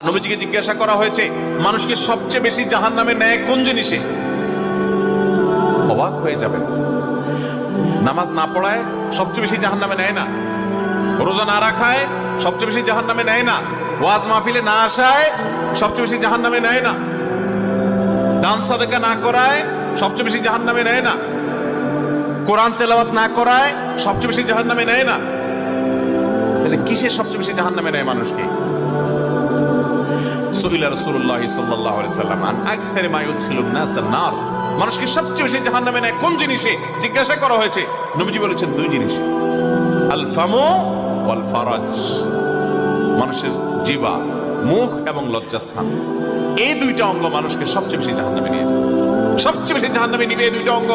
নবীজিকে জিজ্ঞাসা করা হয়েছে মানুষকে সবচেয়ে বেশি জাহান্নামে নেয় কোন জিনিসে? অবাক হয়ে যাবেন। নামাজ না পড়ায় সবচেয়ে বেশি জাহান্নামে নেয় না, রোজা না রাখায় সবচেয়ে বেশি জাহান্নামে নেয় না, ওয়াজ মাহফিলে না আসায় সবচেয়ে বেশি জাহান্নামে নেয় না, দান সাদাকা না করায় সবচেয়ে বেশি জাহান্নামে নেয় না, কোরআন তেলাওয়াত না করায় সবচেয়ে বেশি জাহান্নামে নেয় না। তাহলে কিসে সবচেয়ে বেশি জাহান্নামে নেয় মানুষকে? সুইলা রাসূলুল্লাহ সাল্লাল্লাহু আলাইহি সাল্লাম আন আকসারি মা ইউদখিলুন নাস আন-নার, মানুষকে সবচেয়ে বেশি জাহান্নামে নেয় কোন জিনিসে জিজ্ঞাসা করা হয়েছে। নবীজি বলেছেন দুই জিনিস, আল ফামু ওয়াল ফারাজ, মানুষের জিহ্বা, মুখ এবং লজ্জাস্থান, এই দুইটা অঙ্গ মানুষকে সবচেয়ে বেশি জাহান্নামে নিয়ে যায়। সবচেয়ে বেশি জাহান্নামে নিবে এই দুইটা অঙ্গ।